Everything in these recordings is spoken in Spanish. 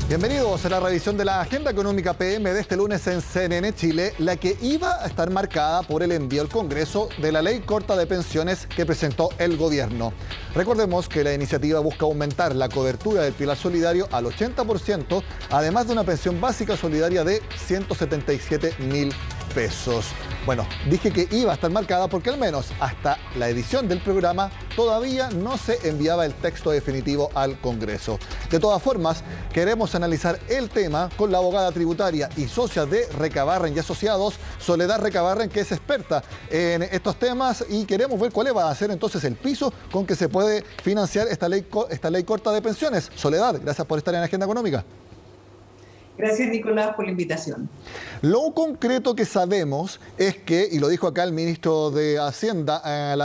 Bienvenidos a la revisión de la Agenda Económica PM de este lunes en CNN Chile, la que iba a estar marcada por el envío al Congreso de la ley corta de pensiones que presentó el gobierno. Recordemos que la iniciativa busca aumentar la cobertura del pilar solidario al 80%, además de una pensión básica solidaria de 177.000 pesos. Bueno, dije que iba a estar marcada porque al menos hasta la edición del programa todavía no se enviaba el texto definitivo al Congreso. De todas formas, queremos analizar el tema con la abogada tributaria y socia de Recabarren y Asociados, Soledad Recabarren, que es experta en estos temas, y queremos ver cuál va a ser entonces el piso con que se puede financiar esta ley corta de pensiones. Soledad, gracias por estar en Agenda Económica. Gracias, Nicolás, por la invitación. Lo concreto que sabemos es que, y lo dijo acá el ministro de Hacienda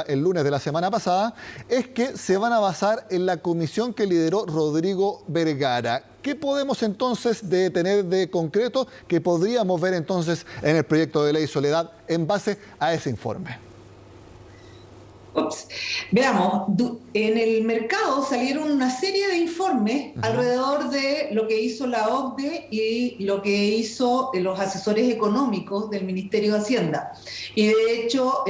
el lunes de la semana pasada, es que se van a basar en la comisión que lideró Rodrigo Vergara. ¿Qué podemos entonces tener de concreto que podríamos ver entonces en el proyecto de ley, Soledad, en base a ese informe? Veamos, en el mercado salieron una serie de informes alrededor de lo que hizo la OCDE y lo que hizo los asesores económicos del Ministerio de Hacienda. Y de hecho,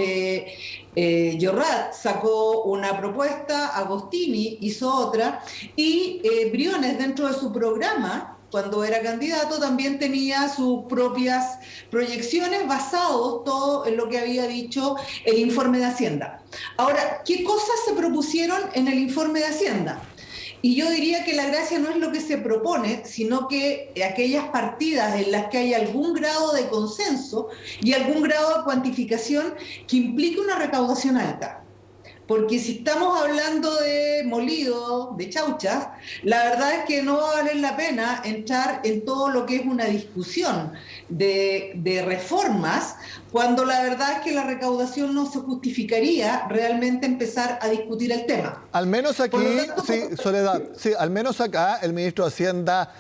Llorat sacó una propuesta, Agostini hizo otra, y Briones, dentro de su programa, cuando era candidato, también tenía sus propias proyecciones basados todo en lo que había dicho el informe de Hacienda. Ahora, ¿qué cosas se propusieron en el informe de Hacienda? Y yo diría que la gracia no es lo que se propone, sino que aquellas partidas en las que hay algún grado de consenso y algún grado de cuantificación que implique una recaudación alta. Porque si estamos hablando de molido, de chauchas, la verdad es que no va a valer la pena entrar en todo lo que es una discusión de reformas, cuando la verdad es que la recaudación no se justificaría realmente empezar a discutir el tema. Al menos aquí, sí, Soledad, sí, al menos acá el ministro de Hacienda,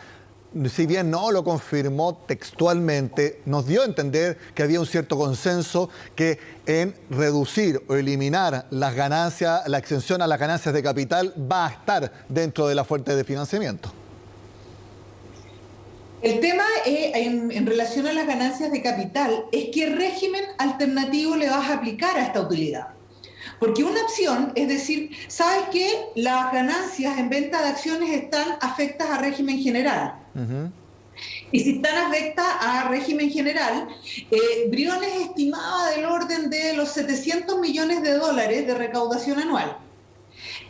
si bien no lo confirmó textualmente, nos dio a entender que había un cierto consenso que en reducir o eliminar las ganancias, la exención a las ganancias de capital va a estar dentro de la fuente de financiamiento. El tema en relación a las ganancias de capital es qué régimen alternativo le vas a aplicar a esta utilidad. Porque una opción es decir, ¿sabes qué? Las ganancias en venta de acciones están afectas a régimen general. Y si están afectas a régimen general, Briones estimaba del orden de los 700 millones de dólares de recaudación anual.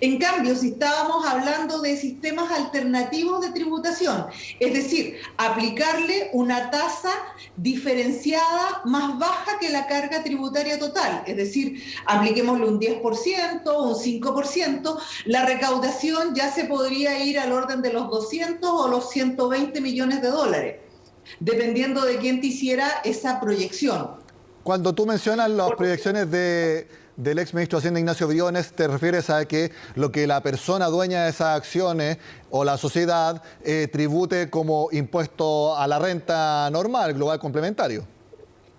En cambio, si estábamos hablando de sistemas alternativos de tributación, es decir, aplicarle una tasa diferenciada más baja que la carga tributaria total, es decir, apliquémosle un 10%, un 5%, la recaudación ya se podría ir al orden de los 200 o los 120 millones de dólares, dependiendo de quién te hiciera esa proyección. Cuando tú mencionas las proyecciones del ex ministro de Hacienda Ignacio Briones, ¿te refieres a que lo que la persona dueña de esas acciones o la sociedad tribute como impuesto a la renta normal, global complementario?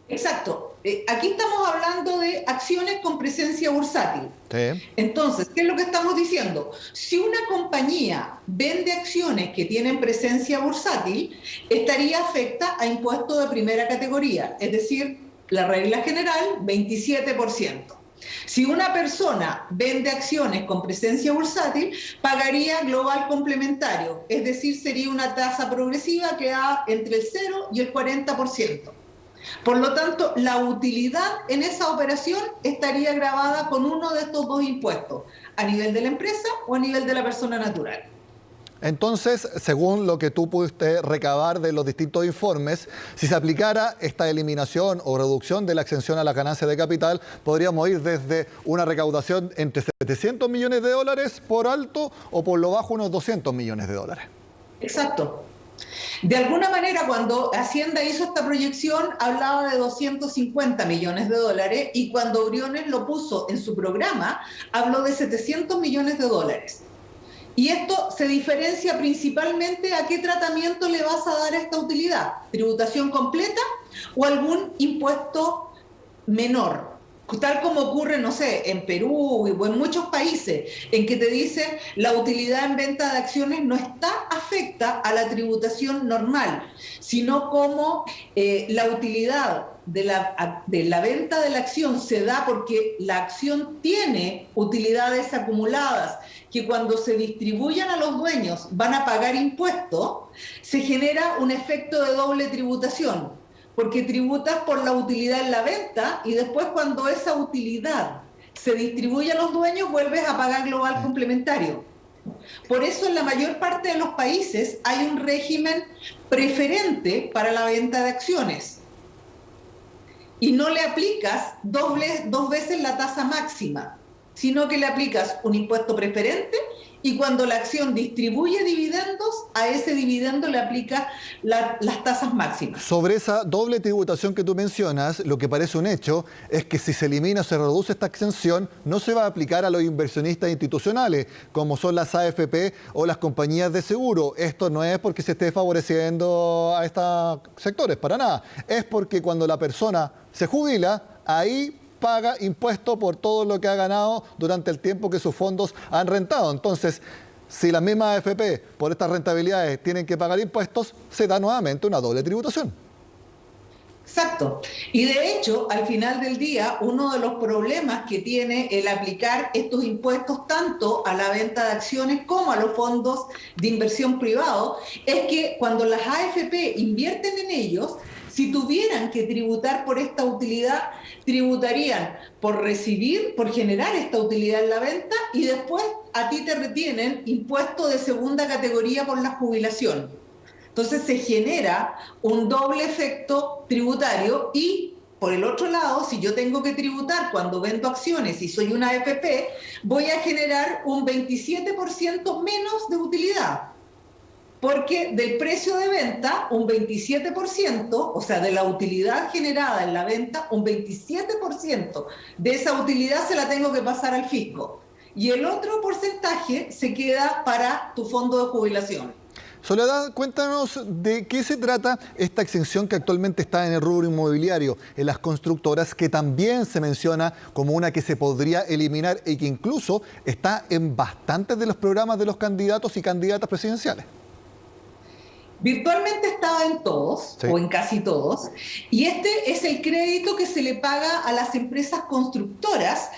Exacto. Aquí estamos hablando de acciones con presencia bursátil. Sí. Entonces, ¿qué es lo que estamos diciendo? Si una compañía vende acciones que tienen presencia bursátil, estaría afecta a impuestos de primera categoría, es decir, la regla general, 27%. Si una persona vende acciones con presencia bursátil, pagaría global complementario, es decir, sería una tasa progresiva que da entre el 0 y el 40%. Por lo tanto, la utilidad en esa operación estaría gravada con uno de estos dos impuestos, a nivel de la empresa o a nivel de la persona natural. Entonces, según lo que tú pudiste recabar de los distintos informes, si se aplicara esta eliminación o reducción de la exención a las ganancias de capital, podríamos ir desde una recaudación entre 700 millones de dólares por alto o por lo bajo unos 200 millones de dólares. Exacto. De alguna manera, cuando Hacienda hizo esta proyección, hablaba de 250 millones de dólares y cuando Briones lo puso en su programa, habló de 700 millones de dólares. Y esto se diferencia principalmente a qué tratamiento le vas a dar a esta utilidad, tributación completa o algún impuesto menor, tal como ocurre, no sé, en Perú o en muchos países, en que te dicen la utilidad en venta de acciones no está afectada afecta a la tributación normal, sino como la utilidad de la venta de la acción se da porque la acción tiene utilidades acumuladas que cuando se distribuyan a los dueños van a pagar impuestos, se genera un efecto de doble tributación, porque tributas por la utilidad en la venta y después cuando esa utilidad se distribuye a los dueños vuelves a pagar global complementario. Por eso en la mayor parte de los países hay un régimen preferente para la venta de acciones y no le aplicas dos veces la tasa máxima, sino que le aplicas un impuesto preferente y cuando la acción distribuye dividendos, a ese dividendo le aplica las tasas máximas. Sobre esa doble tributación que tú mencionas, lo que parece un hecho es que si se elimina o se reduce esta exención, no se va a aplicar a los inversionistas institucionales, como son las AFP o las compañías de seguro. Esto no es porque se esté favoreciendo a estos sectores, para nada. Es porque cuando la persona se jubila, ahí paga impuesto por todo lo que ha ganado durante el tiempo que sus fondos han rentado. Entonces, si las mismas AFP por estas rentabilidades tienen que pagar impuestos, se da nuevamente una doble tributación. Exacto. Y de hecho, al final del día, uno de los problemas que tiene el aplicar estos impuestos tanto a la venta de acciones como a los fondos de inversión privados es que cuando las AFP invierten en ellos, si tuvieran que tributar por esta utilidad, tributarían por recibir, por generar esta utilidad en la venta y después a ti te retienen impuesto de segunda categoría por la jubilación. Entonces se genera un doble efecto tributario y, por el otro lado, si yo tengo que tributar cuando vendo acciones y soy una AFP, voy a generar un 27% menos de utilidad. Porque del precio de venta, un 27%, o sea, de la utilidad generada en la venta, un 27% de esa utilidad se la tengo que pasar al fisco. Y el otro porcentaje se queda para tu fondo de jubilación. Soledad, cuéntanos de qué se trata esta exención que actualmente está en el rubro inmobiliario, en las constructoras, que también se menciona como una que se podría eliminar y que incluso está en bastantes de los programas de los candidatos y candidatas presidenciales. Virtualmente estaba en todos, sí, o en casi todos, y este es el crédito que se le paga a las empresas constructoras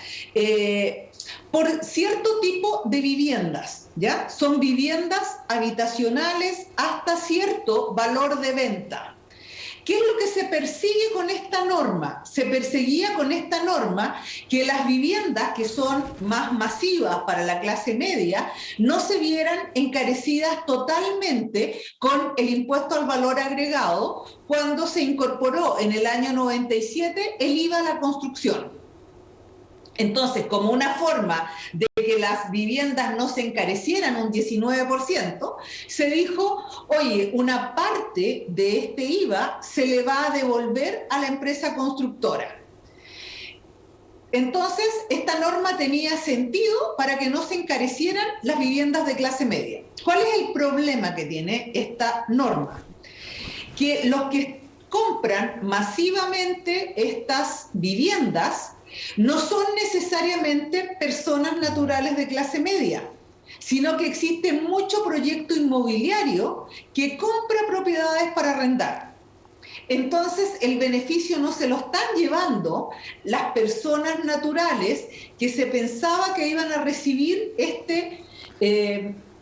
por cierto tipo de viviendas, ¿ya? Son viviendas habitacionales hasta cierto valor de venta. ¿Qué es lo que se persigue con esta norma? Se perseguía con esta norma que las viviendas que son más masivas para la clase media no se vieran encarecidas totalmente con el impuesto al valor agregado cuando se incorporó en el año 97 el IVA a la construcción. Entonces, como una forma de que las viviendas no se encarecieran un 19%, se dijo, oye, una parte de este IVA se le va a devolver a la empresa constructora. Entonces, esta norma tenía sentido para que no se encarecieran las viviendas de clase media. ¿Cuál es el problema que tiene esta norma? Que los que compran masivamente estas viviendas no son necesariamente personas naturales de clase media, sino que existe mucho proyecto inmobiliario que compra propiedades para arrendar. Entonces, el beneficio no se lo están llevando las personas naturales que se pensaba que iban a recibir este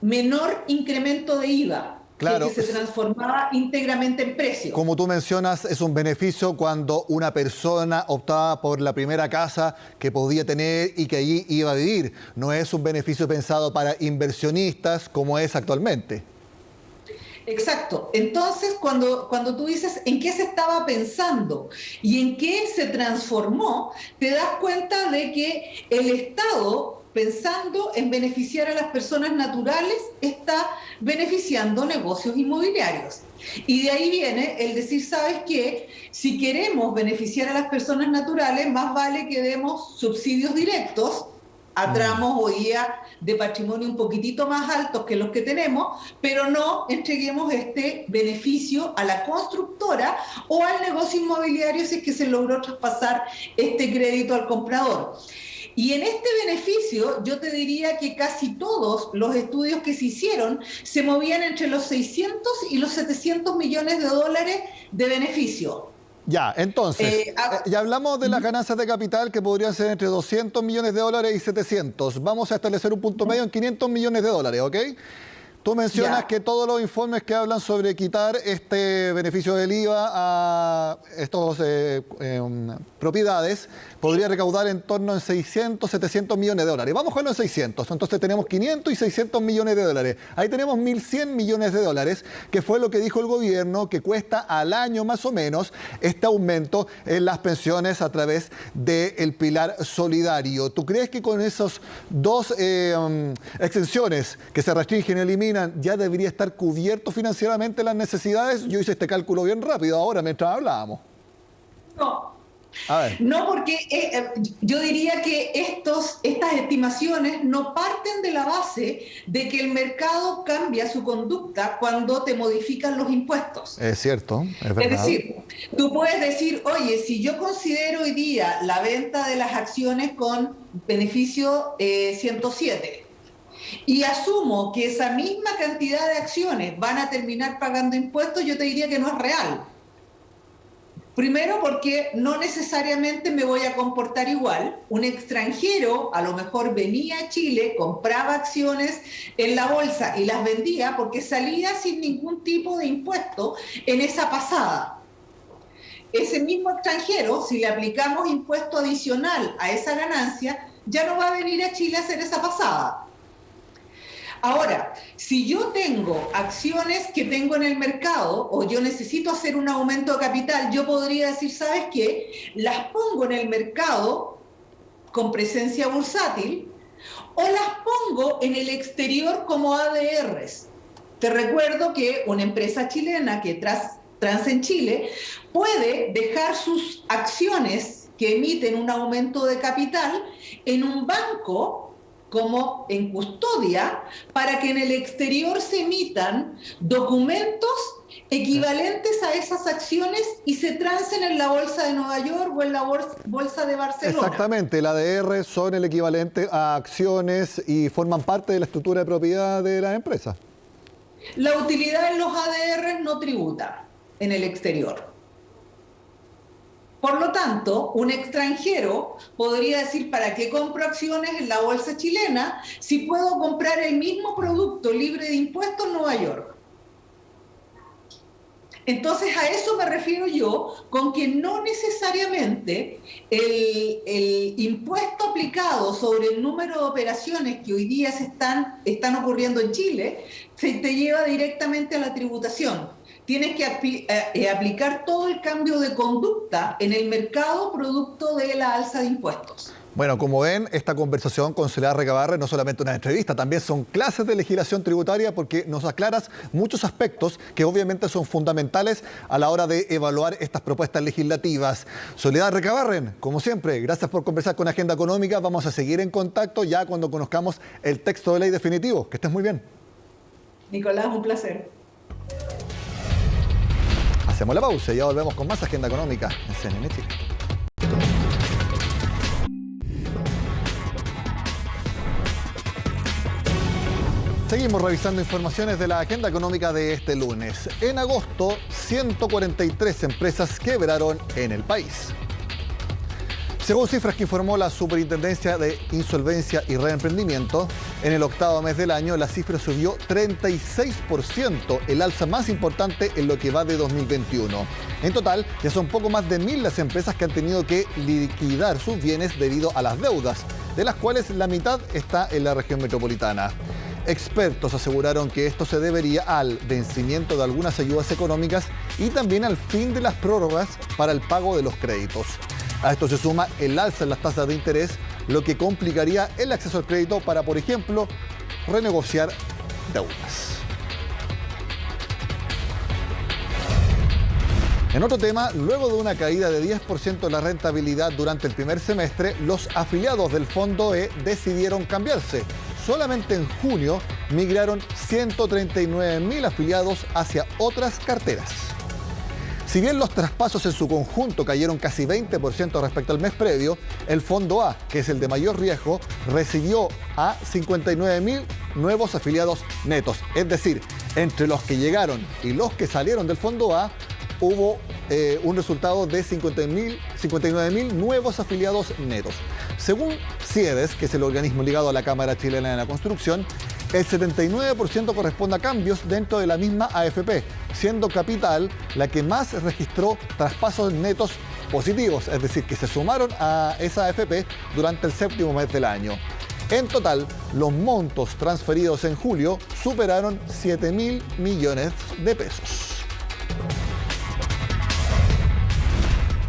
menor incremento de IVA. Claro, que se transformaba íntegramente en precio. Como tú mencionas, es un beneficio cuando una persona optaba por la primera casa que podía tener y que allí iba a vivir. No es un beneficio pensado para inversionistas como es actualmente. Exacto. Entonces, cuando tú dices en qué se estaba pensando y en qué se transformó, te das cuenta de que el Estado, pensando en beneficiar a las personas naturales, está beneficiando negocios inmobiliarios. Y de ahí viene el decir, ¿sabes qué? Si queremos beneficiar a las personas naturales, más vale que demos subsidios directos a tramos hoy día de patrimonio un poquitito más altos que los que tenemos, pero no entreguemos este beneficio a la constructora o al negocio inmobiliario si es que se logró traspasar este crédito al comprador. Y en este beneficio, yo te diría que casi todos los estudios que se hicieron se movían entre los 600 y los 700 millones de dólares de beneficio. Ya, entonces, ya hablamos de las ganancias de capital que podrían ser entre 200 millones de dólares y 700. Vamos a establecer un punto medio en 500 millones de dólares, ¿ok? Tú mencionas que todos los informes que hablan sobre quitar este beneficio del IVA a estas propiedades podría recaudar en torno a 600, 700 millones de dólares. Vamos a dejarlo en 600. Entonces tenemos 500 y 600 millones de dólares. Ahí tenemos 1.100 millones de dólares, que fue lo que dijo el gobierno, que cuesta al año más o menos este aumento en las pensiones a través del pilar solidario. ¿Tú crees que con esas dos exenciones que se restringen y eliminan ya debería estar cubierto financieramente las necesidades? Yo hice este cálculo bien rápido ahora mientras hablábamos. No. A ver. No, porque yo diría que estas estimaciones no parten de la base de que el mercado cambia su conducta cuando te modifican los impuestos. Es cierto, es verdad. Es decir, tú puedes decir, oye, si yo considero hoy día la venta de las acciones con beneficio 107 y asumo que esa misma cantidad de acciones van a terminar pagando impuestos, yo te diría que no es real. Primero, porque no necesariamente me voy a comportar igual. Un extranjero a lo mejor venía a Chile, compraba acciones en la bolsa y las vendía porque salía sin ningún tipo de impuesto en esa pasada. Ese mismo extranjero, si le aplicamos impuesto adicional a esa ganancia, ya no va a venir a Chile a hacer esa pasada. Ahora, si yo tengo acciones que tengo en el mercado o yo necesito hacer un aumento de capital, yo podría decir, ¿sabes qué? Las pongo en el mercado con presencia bursátil o las pongo en el exterior como ADRs. Te recuerdo que una empresa chilena que transa en Chile puede dejar sus acciones que emiten un aumento de capital en un banco como en custodia, para que en el exterior se emitan documentos equivalentes a esas acciones y se transen en la bolsa de Nueva York o en la bolsa de Barcelona. Exactamente, el ADR son el equivalente a acciones y forman parte de la estructura de propiedad de la empresa. La utilidad en los ADR no tributa en el exterior. Por lo tanto, un extranjero podría decir, ¿para qué compro acciones en la bolsa chilena si puedo comprar el mismo producto libre de impuestos en Nueva York? Entonces, a eso me refiero yo, con que no necesariamente el impuesto aplicado sobre el número de operaciones que hoy día están ocurriendo en Chile, se te lleva directamente a la tributación. Tienes que aplicar todo el cambio de conducta en el mercado producto de la alza de impuestos. Bueno, como ven, esta conversación con Soledad Recabarren no es solamente una entrevista, también son clases de legislación tributaria porque nos aclaras muchos aspectos que obviamente son fundamentales a la hora de evaluar estas propuestas legislativas. Soledad Recabarren, como siempre, gracias por conversar con Agenda Económica. Vamos a seguir en contacto ya cuando conozcamos el texto de ley definitivo. Que estés muy bien. Nicolás, un placer. Hacemos la pausa y ya volvemos con más Agenda Económica en CNN Chile. Seguimos revisando informaciones de la agenda económica de este lunes. En agosto, 143 empresas quebraron en el país. Según cifras que informó la Superintendencia de Insolvencia y Reemprendimiento, en el octavo mes del año la cifra subió 36%, el alza más importante en lo que va de 2021. En total, ya son poco más de 1.000 las empresas que han tenido que liquidar sus bienes debido a las deudas, de las cuales la mitad está en la región metropolitana. Expertos aseguraron que esto se debería al vencimiento de algunas ayudas económicas y también al fin de las prórrogas para el pago de los créditos. A esto se suma el alza en las tasas de interés, lo que complicaría el acceso al crédito para, por ejemplo, renegociar deudas. En otro tema, luego de una caída de 10% en la rentabilidad durante el primer semestre, los afiliados del Fondo E decidieron cambiarse. Solamente en junio migraron 139.000 afiliados hacia otras carteras. Si bien los traspasos en su conjunto cayeron casi 20% respecto al mes previo, el Fondo A, que es el de mayor riesgo, recibió a 59.000 nuevos afiliados netos. Es decir, entre los que llegaron y los que salieron del Fondo A, hubo un resultado de 59.000 nuevos afiliados netos. Según CIEDES, que es el organismo ligado a la Cámara Chilena de la Construcción, el 79% corresponde a cambios dentro de la misma AFP, siendo Capital la que más registró traspasos netos positivos, es decir, que se sumaron a esa AFP durante el séptimo mes del año. En total, los montos transferidos en julio superaron 7.000 millones de pesos.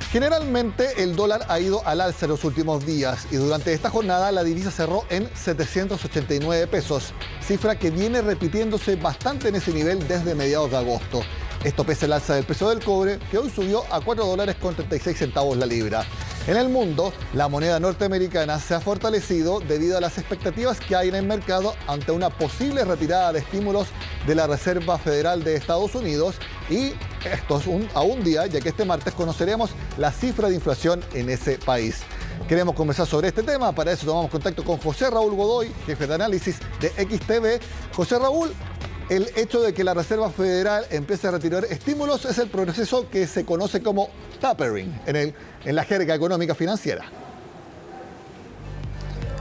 Generalmente el dólar ha ido al alza en los últimos días y durante esta jornada la divisa cerró en 789 pesos, cifra que viene repitiéndose bastante en ese nivel desde mediados de agosto. Esto pese al alza del precio del cobre, que hoy subió a $4.36 la libra. En el mundo, la moneda norteamericana se ha fortalecido debido a las expectativas que hay en el mercado ante una posible retirada de estímulos de la Reserva Federal de Estados Unidos, y esto es a un día, ya que este martes conoceremos la cifra de inflación en ese país. Queremos conversar sobre este tema, para eso tomamos contacto con José Raúl Godoy, jefe de análisis de XTV. José Raúl, el hecho de que la Reserva Federal empiece a retirar estímulos es el proceso que se conoce como tapering en la jerga económica financiera.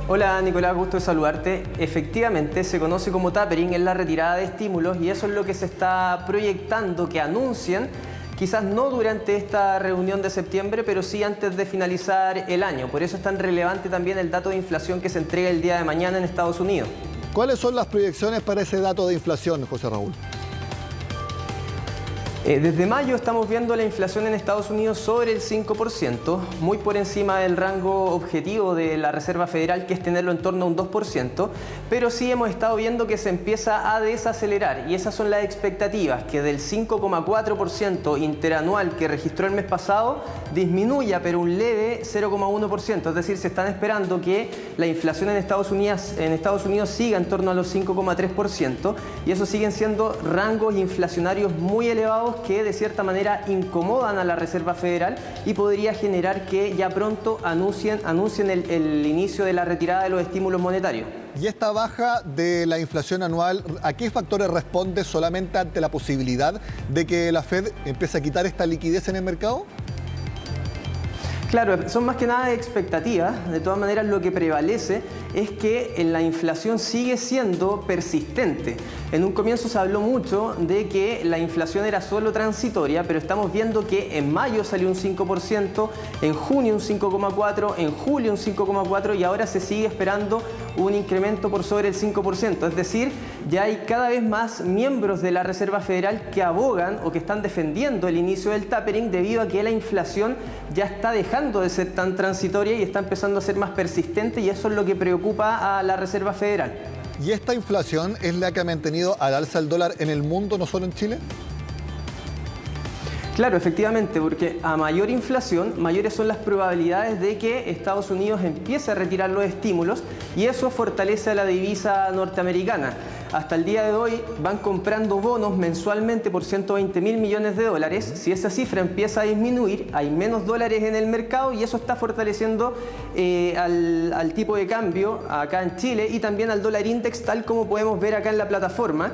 Hola Nicolás, gusto de saludarte. Efectivamente, se conoce como tapering en la retirada de estímulos y eso es lo que se está proyectando que anuncien, quizás no durante esta reunión de septiembre, pero sí antes de finalizar el año. Por eso es tan relevante también el dato de inflación que se entrega el día de mañana en Estados Unidos. ¿Cuáles son las proyecciones para ese dato de inflación, José Raúl? Desde mayo estamos viendo la inflación en Estados Unidos sobre el 5%, muy por encima del rango objetivo de la Reserva Federal, que es tenerlo en torno a un 2%, pero sí hemos estado viendo que se empieza a desacelerar y esas son las expectativas, que del 5,4% interanual que registró el mes pasado disminuya, pero un leve 0,1%, es decir, se están esperando que la inflación en Estados Unidos siga en torno a los 5,3% y eso siguen siendo rangos inflacionarios muy elevados que de cierta manera incomodan a la Reserva Federal y podría generar que ya pronto anuncien el inicio de la retirada de los estímulos monetarios. ¿Y esta baja de la inflación anual, a qué factores responde? ¿Solamente ante la posibilidad de que la Fed empiece a quitar esta liquidez en el mercado? Claro, son más que nada expectativas. De todas maneras, lo que prevalece es que la inflación sigue siendo persistente. En un comienzo se habló mucho de que la inflación era solo transitoria, pero estamos viendo que en mayo salió un 5%, en junio un 5,4%, en julio un 5,4% y ahora se sigue esperando un incremento por sobre el 5%. Es decir, ya hay cada vez más miembros de la Reserva Federal que abogan o que están defendiendo el inicio del tapering debido a que la inflación ya está dejando de ser tan transitoria y está empezando a ser más persistente y eso es lo que preocupa a la Reserva Federal. ¿Y esta inflación es la que ha mantenido al alza el dólar en el mundo, no solo en Chile? Claro, efectivamente, porque a mayor inflación, mayores son las probabilidades de que Estados Unidos empiece a retirar los estímulos y eso fortalece a la divisa norteamericana. Hasta el día de hoy van comprando bonos mensualmente por 120.000 millones de dólares. Si esa cifra empieza a disminuir, hay menos dólares en el mercado y eso está fortaleciendo al tipo de cambio acá en Chile y también al dólar index, tal como podemos ver acá en la plataforma.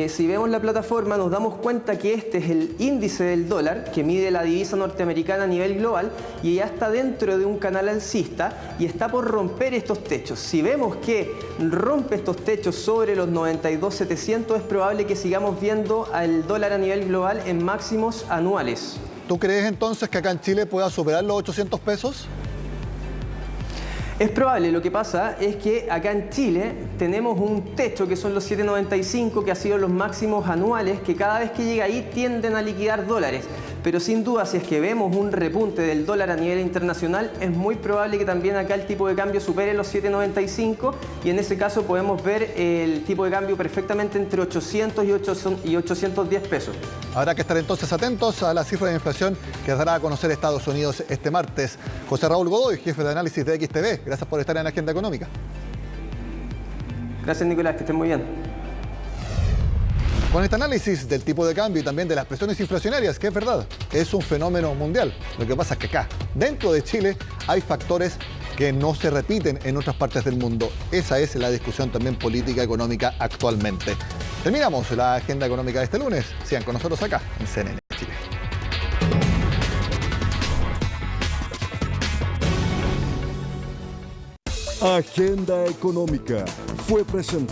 Si vemos la plataforma nos damos cuenta que este es el índice del dólar que mide la divisa norteamericana a nivel global y ya está dentro de un canal alcista y está por romper estos techos. Si vemos que rompe estos techos sobre los 92.700 es probable que sigamos viendo al dólar a nivel global en máximos anuales. ¿Tú crees entonces que acá en Chile pueda superar los 800 pesos? Es probable, lo que pasa es que acá en Chile tenemos un techo que son los 7,95 que ha sido los máximos anuales que cada vez que llega ahí tienden a liquidar dólares. Pero sin duda si es que vemos un repunte del dólar a nivel internacional es muy probable que también acá el tipo de cambio supere los 7,95 y en ese caso podemos ver el tipo de cambio perfectamente entre 800 y 810 pesos. Habrá que estar entonces atentos a la cifra de inflación que dará a conocer Estados Unidos este martes. José Raúl Godoy, jefe de análisis de XTV, gracias por estar en la Agenda Económica. Gracias Nicolás, que estén muy bien. Con este análisis del tipo de cambio y también de las presiones inflacionarias, que es verdad, es un fenómeno mundial. Lo que pasa es que acá, dentro de Chile, hay factores que no se repiten en otras partes del mundo. Esa es la discusión también política económica actualmente. Terminamos la agenda económica de este lunes. Sigan con nosotros acá en CNN Chile. Agenda Económica fue presentada